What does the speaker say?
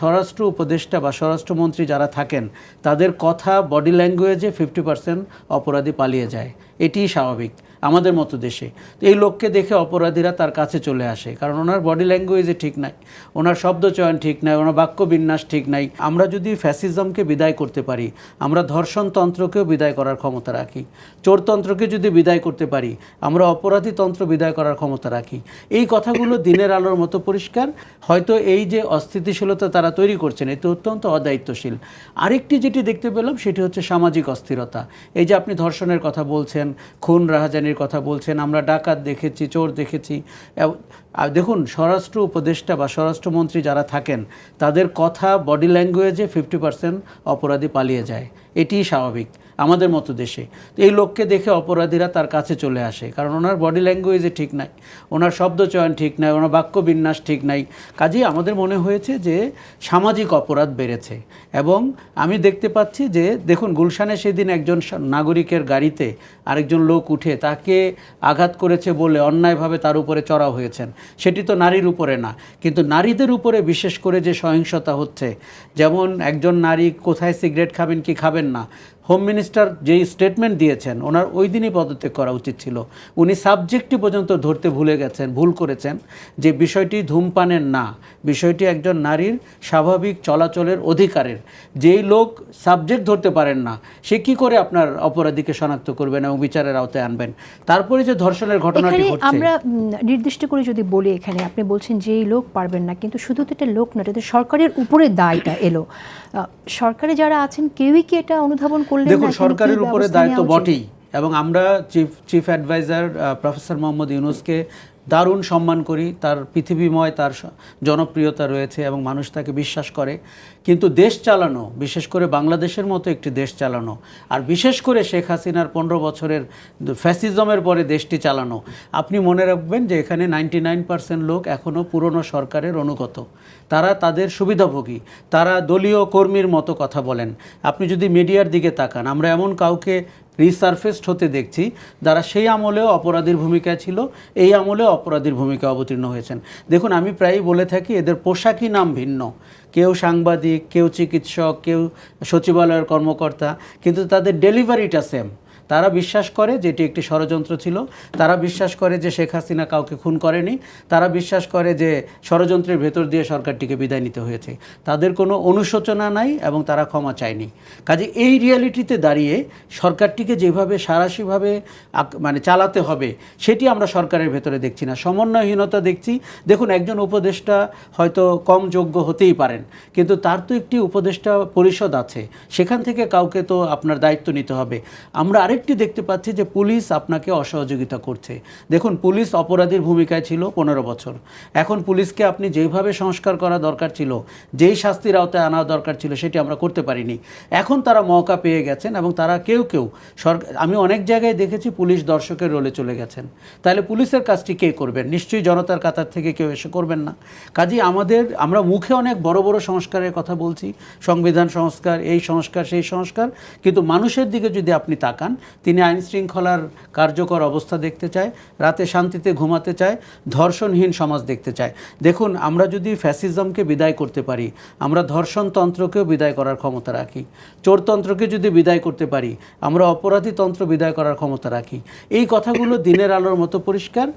স্বরাষ্ট্র উপদেষ্টা বা স্বরাষ্ট্রমন্ত্রী যারা থাকেন তাদের কথা বডি ল্যাঙ্গুয়েজে 50% অপরাধী পালিয়ে যায়। এটিই স্বাভাবিক আমাদের মতো দেশে। তো এই লোককে দেখে অপরাধীরা তার কাছে চলে আসে, কারণ ওনার বডি ল্যাঙ্গুয়েজে ঠিক নাই, ওনার শব্দচয়ন ঠিক নাই, ওনার বাক্য বিন্যাস ঠিক নাই। আমরা যদি ফ্যাসিজমকে বিদায় করতে পারি, আমরা ধর্ষণতন্ত্রকেও বিদায় করার ক্ষমতা রাখি। চোরতন্ত্রকে যদি বিদায় করতে পারি, আমরা অপরাধী তন্ত্র বিদায় করার ক্ষমতা রাখি। এই কথাগুলো দিনের আলোর মতো পরিষ্কার। হয়তো এই যে অস্থিতিশীলতা তারা তৈরি করছেন, এতে অত্যন্ত অদায়িত্বশীল। আরেকটি যেটি দেখতে পেলাম সেটি হচ্ছে সামাজিক অস্থিরতা। এই যে আপনি ধর্ষণের কথা বলছেন, খুন রাহাজানির কথা বলছেন, আমরা ডাকাত দেখেছি, চোর দেখেছি। দেখুন, স্বরাষ্ট্র উপদেষ্টা বা স্বরাষ্ট্রমন্ত্রী যারা থাকেন তাদের কথা বডি ল্যাঙ্গুয়েজে 50% অপরাধী পালিয়ে যায়। এটিই স্বাভাবিক আমাদের মতো দেশে। তো এই লোককে দেখে অপরাধীরা তার কাছে চলে আসে, কারণ ওনার বডি ল্যাঙ্গুয়েজে ঠিক নাই, ওনার শব্দচয়ন ঠিক নাই, ওনার বাক্য বিন্যাস ঠিক নাই। কাজেই আমাদের মনে হয়েছে যে সামাজিক অপরাধ বেড়েছে। এবং আমি দেখতে পাচ্ছি যে দেখুন, গুলশানে সেদিন একজন নাগরিকের গাড়িতে আরেকজন লোক উঠে তাকে আঘাত করেছে বলে অন্যায়ভাবে তার উপরে চড়াও হয়েছেন। সেটি তো নারীর উপরে না, কিন্তু নারীদের উপরে বিশেষ করে যে সহিংসতা হচ্ছে, যেমন একজন নারী কোথায় সিগারেট খাবেন কি খাবেন না, হোম মিনিস্টার যেই স্টেটমেন্ট দিয়েছেন ওনার ওই দিনই পদত্যাগ করা উচিত ছিল। উনি সাবজেক্টটি পর্যন্ত ধরতে ভুল করেছেন যে বিষয়টি ধূমপানের না, বিষয়টি একজন নারীর স্বাভাবিক চলাচলের অধিকারের। যেই লোক সাবজেক্ট ধরতে পারেন না, সে কি করে আপনার অপরাধীকে শনাক্ত করবেন এবং বিচারের আওতায় আনবেন? তারপরে যে ধর্ষণের ঘটনাটি ঘটছে, আমরা নির্দিষ্ট করে যদি বলি, এখানে আপনি বলছেন যেই লোক পারবেন না, কিন্তু শুধু তো এটা লোক না, এটা সরকারের উপরে দায়টা এলো। সরকারে যারা আছেন কেউই কি এটা অনুধাবন করলেন না? দেখুন, সরকারের উপরে দায়িত্ব বটেই, এবং আমরা চিফ অ্যাডভাইজার প্রফেসর মোহাম্মদ ইউনূসকে দারুণ সম্মান করি। তার পৃথিবীময় তার জনপ্রিয়তা রয়েছে এবং মানুষ তাকে বিশ্বাস করে। কিন্তু দেশ চালানো, বিশেষ করে বাংলাদেশের মতো একটি দেশ চালানো, আর বিশেষ করে শেখ হাসিনার 15 বছরের ফ্যাসিজমের পরে দেশটি চালানো, আপনি মনে রাখবেন যে এখানে 99% লোক এখনও পুরনো সরকারের অনুগত। তারা তাদের সুবিধাভোগী, তারা দলীয় কর্মীর মতো কথা বলেন। আপনি যদি মিডিয়ার দিকে তাকান, আমরা এমন কাউকে রিসারফেসড হতে দেখছি যারা সেই আমলেও অপরাধীর ভূমিকায় ছিল, এই আমলেও অপরাধীর ভূমিকা অবতীর্ণ হয়েছেন। দেখুন, আমি প্রায়ই বলে থাকি এদের পোশাকই নাম ভিন্ন, কেউ সাংবাদিক, কেউ চিকিৎসক, কেউ সচিবালয়ের কর্মকর্তা, কিন্তু তাদের ডেলিভারিটা সেম। তারা বিশ্বাস করে যে এটি একটি ষড়যন্ত্র ছিল, তারা বিশ্বাস করে যে শেখ হাসিনা কাউকে খুন করেনি, তারা বিশ্বাস করে যে ষড়যন্ত্রের ভেতর দিয়ে সরকারটিকে বিদায় নিতে হয়েছে। তাদের কোনো অনুশোচনা নাই এবং তারা ক্ষমা চায়নি। কাজে এই রিয়ালিটিতে দাঁড়িয়ে সরকারটিকে যেভাবে সারাশিভাবে মানে চালাতে হবে, সেটি আমরা সরকারের ভেতরে দেখছি না, সমন্বয়হীনতা দেখছি। দেখুন, একজন উপদেষ্টা হয়তো কম যোগ্য হতেই পারেন, কিন্তু তার তো একটি উপদেষ্টা পরিষদ আছে, সেখান থেকে কাউকে তো আপনার দায়িত্ব নিতে হবে। আমরা আরেকটি দেখতে পাচ্ছি যে পুলিশ আপনাকে অসহযোগিতা করছে। দেখুন, পুলিশ অপরাধীর ভূমিকায় ছিল 15 বছর। এখন পুলিশকে আপনি যেইভাবে সংস্কার করা দরকার ছিল, যেই শাস্তির আওতায় আনা দরকার ছিল, সেটি আমরা করতে পারিনি। এখন তারা মৌকা পেয়ে গেছেন এবং তারা কেউ আমি অনেক জায়গায় দেখেছি পুলিশ দর্শকের রোলে চলে গেছেন। তাহলে পুলিশের কাজটি কে করবেন? নিশ্চয়ই জনতার কাতার থেকে কেউ এসে করবেন না। কাজেই আমরা মুখে অনেক বড় বড় সংস্কারের কথা বলছি, সংবিধান সংস্কার, এই সংস্কার, সেই সংস্কার, কিন্তু মানুষের দিকে যদি আপনি তাকান, তিনি আইন শৃঙ্খলার কার্যকর অবস্থা দেখতে চায়, রাতে শান্তিতে ঘুমাতে চায়, ধর্ষণহীন সমাজ দেখতে চায়। দেখুন, আমরা যদি ফ্যাসিজমকে বিদায় করতে পারি, আমরা ধর্ষণতন্ত্রকেও বিদায় করার ক্ষমতা রাখি। চোরতন্ত্রকে যদি বিদায় করতে পারি, আমরা অপরাধী তন্ত্র বিদায় করার ক্ষমতা রাখি। এই কথাগুলো দিনের আলোর মতো পরিষ্কার।